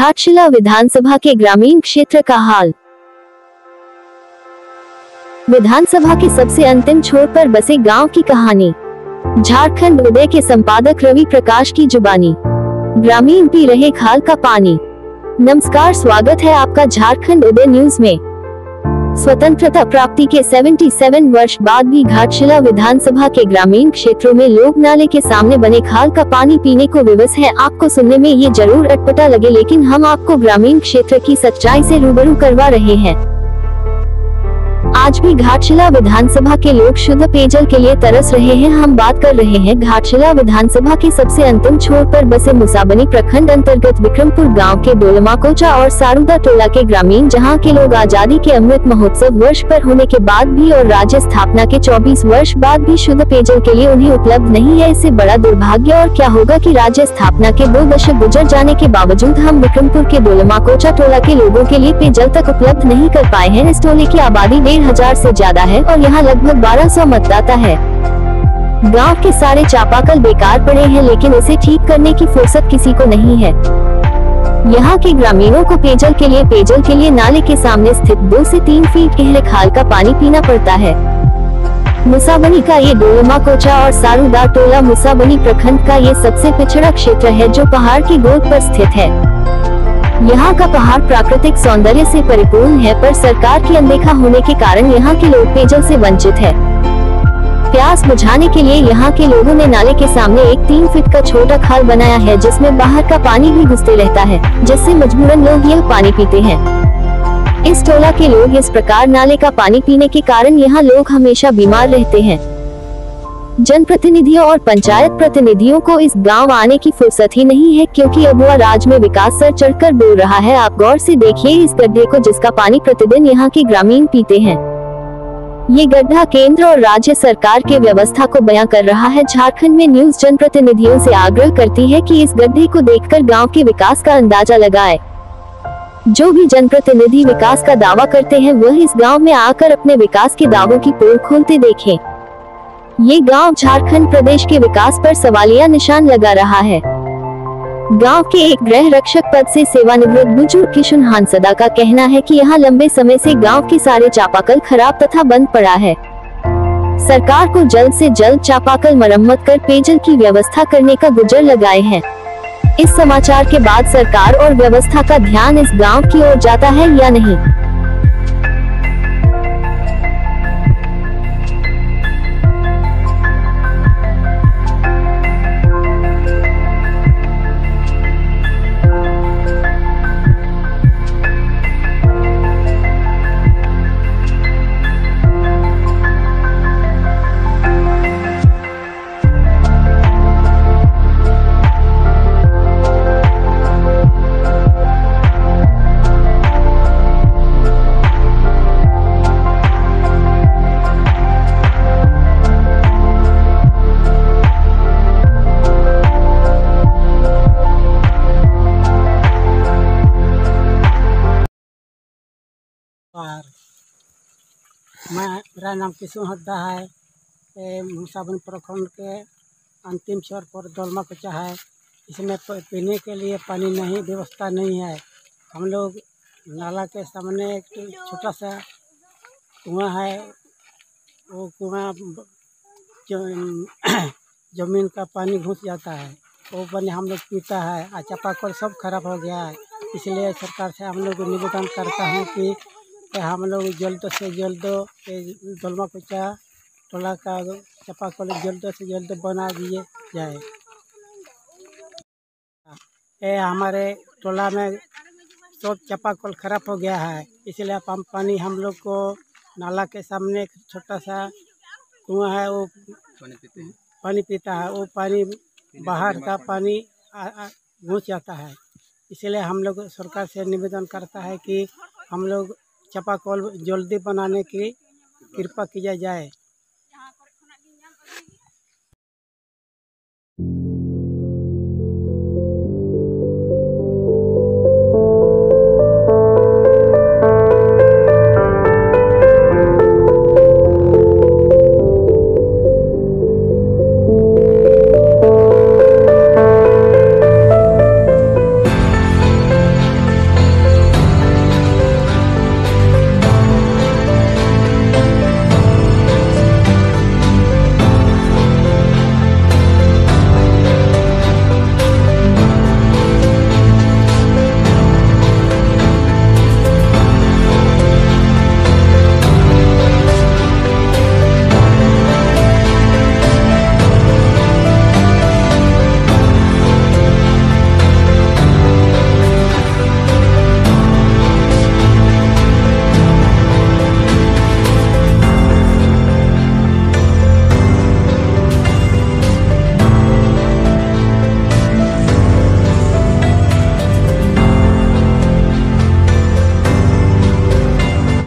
घाटशिला विधानसभा के ग्रामीण क्षेत्र का हाल। विधानसभा के सबसे अंतिम छोर पर बसे गांव की कहानी। झारखंड उदय के संपादक रवि प्रकाश की जुबानी। ग्रामीण पी रहे खाल का पानी। नमस्कार, स्वागत है आपका झारखंड उदय न्यूज में। स्वतंत्रता प्राप्ति के 77 वर्ष बाद भी घाटशिला विधानसभा के ग्रामीण क्षेत्रों में लोग नाले के सामने बने खाल का पानी पीने को विवश है। आपको सुनने में ये जरूर अटपटा लगे, लेकिन हम आपको ग्रामीण क्षेत्र की सच्चाई से रूबरू करवा रहे हैं। आज भी घाटशिला विधानसभा के लोग शुद्ध पेयजल के लिए तरस रहे हैं। हम बात कर रहे हैं घाटशिला विधानसभा के सबसे अंतिम छोर पर बसे मुसाबनी प्रखंड अंतर्गत विक्रमपुर गांव के डोलमाकोचा और सारूदा टोला के ग्रामीण, जहां के लोग आजादी के अमृत महोत्सव वर्ष पर होने के बाद भी और राज्य स्थापना के 24 वर्ष बाद भी शुद्ध पेयजल के लिए उन्हें उपलब्ध नहीं है। इससे बड़ा दुर्भाग्य और क्या होगा कि राज्य स्थापना के 2 दशक गुजर जाने के बावजूद हम विक्रमपुर के डोलमाकोचा टोला के लोगों के लिए पेयजल तक उपलब्ध नहीं कर पाए हैं। इस टोले की आबादी 1500 से ज्यादा है और यहाँ लगभग 1200 मतदाता है। गांव के सारे चापाकल बेकार पड़े हैं, लेकिन इसे ठीक करने की फुर्सत किसी को नहीं है। यहाँ के ग्रामीणों को पेयजल के लिए नाले के सामने स्थित 2 से 3 फीट गहरे खाल का पानी पीना पड़ता है। मुसाबनी का ये डोलमाकोचा और सारूदा टोला मुसाबनी प्रखंड का ये सबसे पिछड़ा क्षेत्र है, जो पहाड़ की गोद पर स्थित है। यहाँ का पहाड़ प्राकृतिक सौंदर्य से परिपूर्ण है, पर सरकार की अनदेखा होने के कारण यहाँ के लोग पेयजल से वंचित है। प्यास बुझाने के लिए यहाँ के लोगों ने नाले के सामने एक 3 फीट का छोटा खाल बनाया है, जिसमें बाहर का पानी भी घुसते रहता है, जिससे मजबूरन लोग यह पानी पीते हैं। इस टोला के लोग इस प्रकार नाले का पानी पीने के कारण यहाँ लोग हमेशा बीमार रहते हैं। जनप्रतिनिधियों और पंचायत प्रतिनिधियों को इस गांव आने की फुर्सत ही नहीं है, क्योंकि अबुआ राज में विकास सर चढ़कर बोल रहा है। आप गौर से देखिए इस गड्ढे को, जिसका पानी प्रतिदिन यहाँ के ग्रामीण पीते हैं। ये गड्ढा केंद्र और राज्य सरकार के व्यवस्था को बयां कर रहा है। झारखंड में न्यूज जनप्रतिनिधियों से आग्रह करती है कि इस गड्ढे को देखकर गाँव के विकास का अंदाजा लगाए। जो भी जनप्रतिनिधि विकास का दावा करते हैं, वह इस गाँव में आकर अपने विकास के दावों की पोल खोलते देखें। ये गांव झारखंड प्रदेश के विकास पर सवालिया निशान लगा रहा है। गांव के एक गृह रक्षक पद से सेवानिवृत्त बुजुर्ग किशुन हांसदा का कहना है कि यहाँ लंबे समय से गांव के सारे चापाकल खराब तथा बंद पड़ा है। सरकार को जल्द से जल्द चापाकल मरम्मत कर पेयजल की व्यवस्था करने का गुजर लगाए हैं। इस समाचार के बाद सरकार और व्यवस्था का ध्यान इस गाँव की ओर जाता है या नहीं? मेरा नाम किशुन हड्डा है। मुसाबनी प्रखंड के अंतिम छोर पर डोलमाकोचा है। इसमें पीने के लिए पानी नहीं, व्यवस्था नहीं है। हम लोग नाला के सामने एक छोटा सा कुआं है। वो कुआं जमीन का पानी घुस जाता है, वो पानी हम लोग पीता है। चापाकल सब खराब हो गया है। इसलिए सरकार से हम लोग निवेदन करता हूँ कि हम लोग जल्द से जल्द डोलमाकोचा टोला का चापाकल जल्द से जल्द बना दिए जाए। हमारे टोला में सब चापाकल खराब हो गया है, इसलिए पानी हम लोग को नाला के सामने एक छोटा सा कुआं है, वो पानी पीता है। वो पानी बाहर का पानी घुस जाता है। इसलिए हम लोग सरकार से निवेदन करता है कि हम लोग चापाकल जल्दी बनाने की कृपा किया जाए।